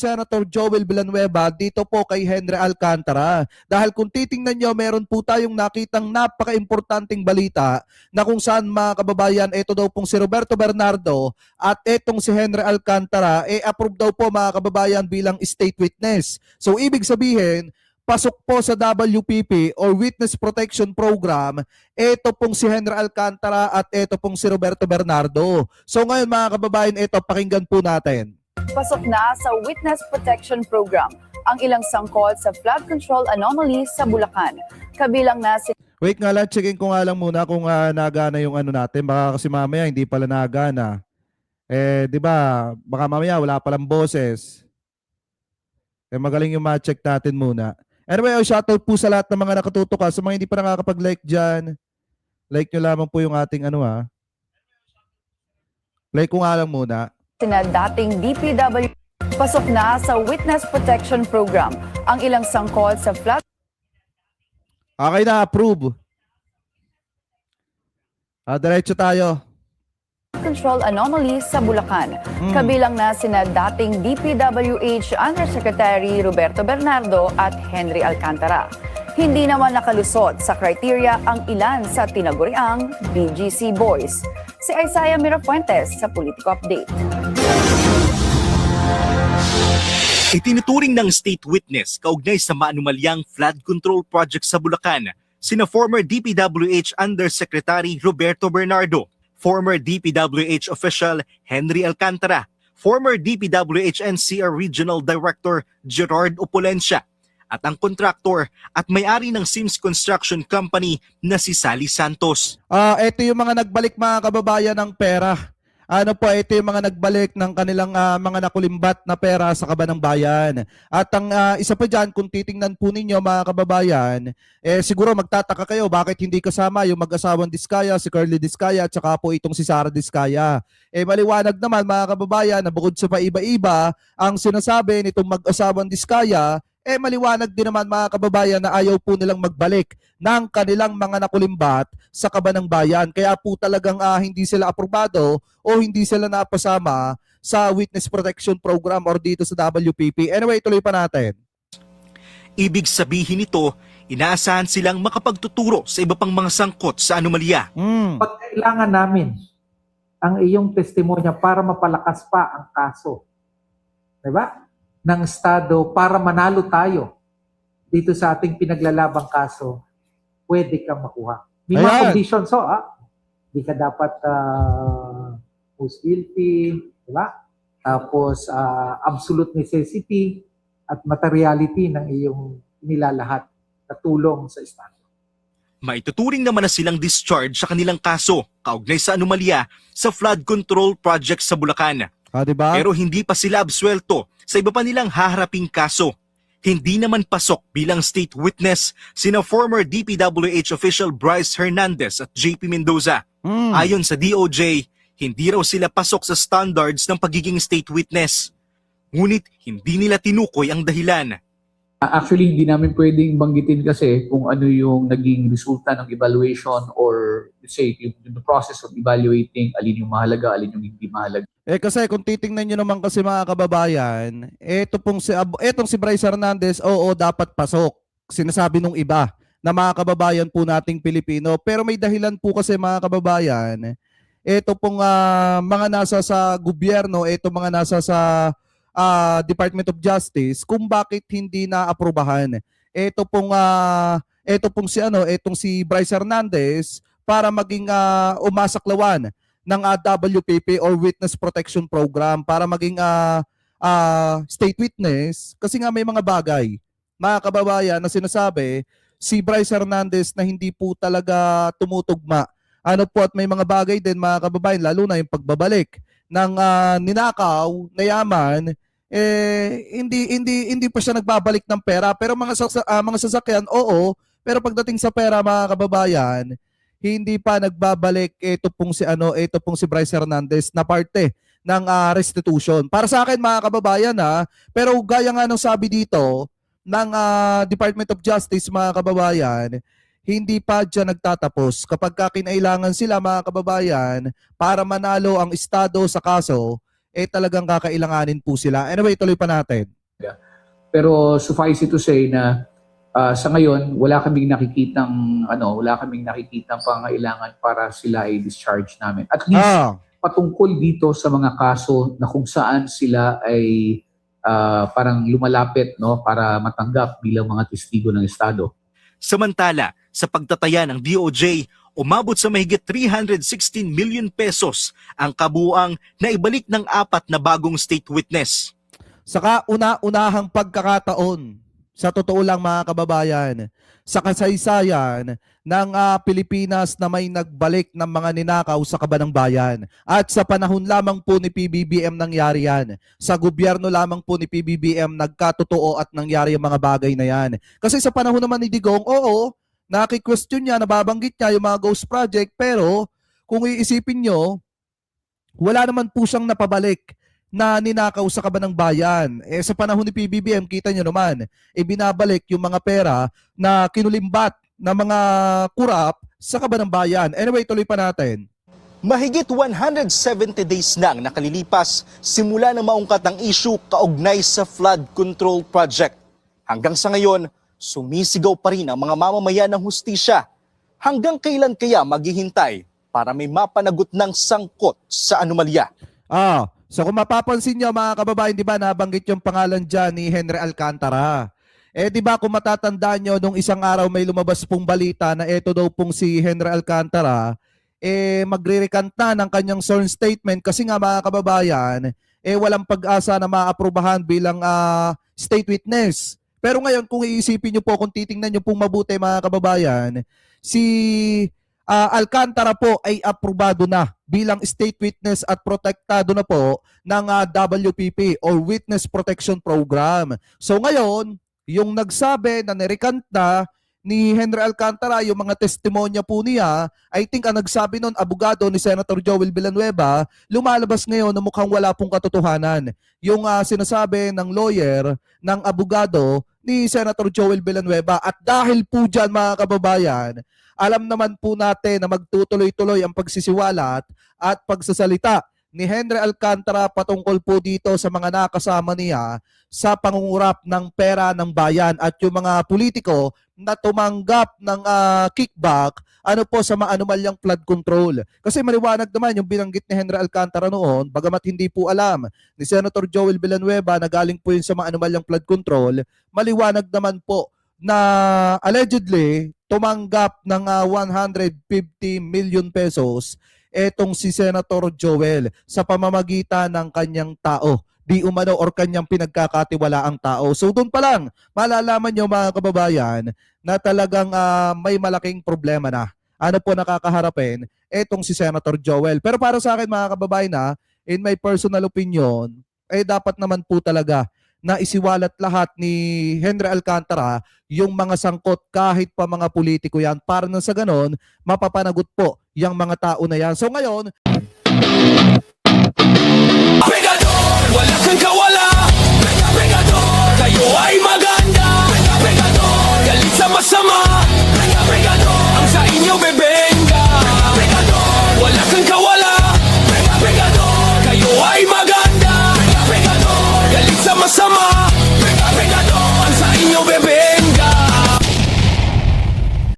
Senator Joel Villanueva dito po kay Henry Alcantara. Dahil kung titingnan nyo, meron po tayong nakitang napaka-importanting balita na kung saan mga kababayan, ito daw pong si Roberto Bernardo at itong si Henry Alcantara, approve daw po mga kababayan bilang state witness. So ibig sabihin, pasok po sa WPP or Witness Protection Program, ito pong si Henry Alcantara at ito pong si Roberto Bernardo. So ngayon mga kababayan, ito pakinggan po natin. Pasok na sa Witness Protection Program ang ilang sangkot sa flood control anomaly sa Bulacan. Kabilang na si... Wait nga lang, checking ko nga lang muna kung nagana yung ano natin. Baka kasi mamaya hindi pala nagana. Di ba? Baka mamaya wala palang boses. Magaling yung ma-check natin muna. Anyway, shoutout po sa lahat ng mga nakatutok sa mga hindi pa nakakapag-like dyan. Like nyo lamang po yung ating Like ko nga lang muna. Sina dating DPW. Pasok na sa Witness Protection Program ang ilang sangkot sa flood Okay na, approve. Diretso tayo. control anomaly sa Bulacan. Kabilang na sina dating DPWH Undersecretary Roberto Bernardo at Henry Alcantara. Hindi naman nakalusot sa criteria ang ilan sa tinaguriang BGC Boys. Si Isaiah Mirafuentes sa Politico Update. Itinuturing ng state witness kaugnay sa maanumalyang flood control project sa Bulacan, sina former DPWH Undersecretary Roberto Bernardo, former DPWH official Henry Alcantara, former DPWH NCR Regional Director Gerard Opulencia, at ang kontraktor at may-ari ng Sims Construction Company na si Sally Santos. Ito yung mga nagbalik mga kababayan ng pera. Ito yung mga nagbalik ng kanilang mga nakulimbat na pera sa kaban ng bayan. At ang isa pa dyan, kung titingnan po ninyo mga kababayan, siguro magtataka kayo bakit hindi kasama yung mag-asawang Diskaya, si Curly Diskaya at saka po itong si Sara Diskaya. Maliwanag naman mga kababayan na bukod sa paiba-iba, ang sinasabi nitong mag-asawang Diskaya, maliwanag din naman mga kababayan na ayaw po nilang magbalik ng kanilang mga nakulimbat sa kaban ng bayan. Kaya po talagang hindi sila aprobado o hindi sila napasama sa Witness Protection Program or dito sa WPP. Anyway, tuloy pa natin. Ibig sabihin nito, inaasahan silang makapagtuturo sa iba pang mga sangkot sa anomalya. Pag kailangan namin ang iyong testimonya para mapalakas pa ang kaso, diba? Ng Estado para manalo tayo dito sa ating pinaglalabang kaso, pwede kang makuha. May mga conditions, di ka dapat most guilty, di ba? Tapos absolute necessity at materiality ng iyong nilalahat na tulong sa Estado. Maituturing naman na silang discharge sa kanilang kaso kaugnay sa anomalya sa flood control project sa Bulacan. Diba? Pero hindi pa sila absuelto sa iba pa nilang haharaping kaso. Hindi naman pasok bilang state witness sina former DPWH official Bryce Hernandez at JP Mendoza. Ayon sa DOJ, hindi raw sila pasok sa standards ng pagiging state witness. Ngunit hindi nila tinukoy ang dahilan. Actually, hindi namin pwedeng banggitin kasi kung ano yung naging resulta ng evaluation or say, yung process of evaluating alin yung mahalaga, alin yung hindi mahalaga. Kasi kung titingnan nyo naman kasi mga kababayan, etong si Bryce Hernandez, oo, dapat pasok. Sinasabi nung iba na mga kababayan po nating Pilipino. Pero may dahilan po kasi mga kababayan, ito pong mga nasa sa gobyerno, ito mga nasa sa Department of Justice kung bakit hindi na-aprobahan. Etong si Bryce Hernandez para maging umasaklawan ng WPP or Witness Protection Program para maging state witness kasi nga may mga bagay mga kababayan na sinasabi si Bryce Hernandez na hindi po talaga tumutugma. At may mga bagay din mga kababayan lalo na yung pagbabalik ng ninakaw na yaman, hindi pa siya nagbabalik ng pera. Pero mga sasakyan, oo. Pero pagdating sa pera mga kababayan, hindi pa nagbabalik ito pong si Bryce Hernandez na parte ng restitution. Para sa akin mga kababayan pero gaya nga ng sabi dito ng Department of Justice mga kababayan, hindi pa dyan nagtatapos. Kapag kinailangan sila mga kababayan para manalo ang Estado sa kaso, talagang kakailanganin po sila. Anyway, tuloy pa natin. Pero suffice it to say na sa ngayon wala kaming nakikitang pangailangan para sila ay discharge namin. At least patungkol dito sa mga kaso na kung saan sila ay parang lumalapit para matanggap bilang mga testigo ng Estado. Samantala, sa pagtataya ng DOJ, umabot sa mahigit 316 million pesos ang kabuuang naibalik ng 4 na bagong state witness. Saka una-unahang pagkakataon, sa totoo lang mga kababayan, sa kasaysayan ng Pilipinas na may nagbalik ng mga ninakaw sa kaban ng bayan. At sa panahon lamang po ni PBBM nangyari yan. Sa gobyerno lamang po ni PBBM nagkatotoo at nangyari ang mga bagay na yan. Kasi sa panahon naman ni Digong, oo, naki-question niya, nababanggit niya yung mga ghost project, pero kung iisipin nyo, wala naman po siyang napabalik na ninakaw sa kaban ng bayan. Sa panahon ni PBBM, kita nyo naman, binabalik yung mga pera na kinulimbat ng mga kurap sa kaban ng bayan. Anyway, tuloy pa natin. Mahigit 170 days nang nakalilipas simula na maungkat ang issue kaugnay sa flood control project. Hanggang sa ngayon, sumisigaw pa rin ang mga mamamayan ng hustisya. Hanggang kailan kaya maghihintay para may mapanagot ng sangkot sa anomalya? So kung mapapansin nyo mga kababayan, di ba nabanggit yung pangalan dyan ni Henry Alcantara. Di ba kung matatandaan nyo, nung isang araw may lumabas pong balita na eto daw pong si Henry Alcantara, magre-recant na ng kanyang sworn statement kasi nga mga kababayan, walang pag-asa na maaprubahan bilang state witness. Pero ngayon kung iisipin nyo po, kung titingnan nyo pong mabuti mga kababayan, si Alcantara po ay aprobado na bilang state witness at protektado na po ng WPP or Witness Protection Program. So ngayon, yung nagsabi na nirecant na ni Henry Alcantara, yung mga testimonya po niya, I think ang nagsabi nun, abogado ni Senator Joel Villanueva, lumalabas ngayon na mukhang wala pong katotohanan. Yung sinasabi ng lawyer, ng abogado ni Senator Joel Villanueva. At dahil po dyan mga kababayan, alam naman po natin na magtutuloy-tuloy ang pagsisiwalat at pagsasalita ni Henry Alcantara patungkol po dito sa mga nakasama niya sa pangungurap ng pera ng bayan at yung mga politiko na tumanggap ng kickback sa mga anomalyang flood control. Kasi maliwanag naman yung binanggit ni Henry Alcantara noon, bagamat hindi po alam ni Senator Joel Villanueva na galing po yun sa mga anomalyang flood control, maliwanag naman po na allegedly tumanggap ng 150 million pesos etong si Senator Joel sa pamamagitan ng kanyang tao, di umano or kanyang pinagkakatiwalaang tao. So doon pa lang, malalaman nyo mga kababayan na talagang may malaking problema na. Ano po nakakaharapin etong si Senator Joel. Pero para sa akin mga kababayan in my personal opinion, dapat naman po talaga na isiwalat lahat ni Henry Alcantara yung mga sangkot kahit pa mga politiko yan para na sa ganon mapapanagot po yung mga tao na yan. So ngayon, Pegador, wala kang kawala. Pegador, kayo ay maganda. Pegador, galit sa masama. Pegador.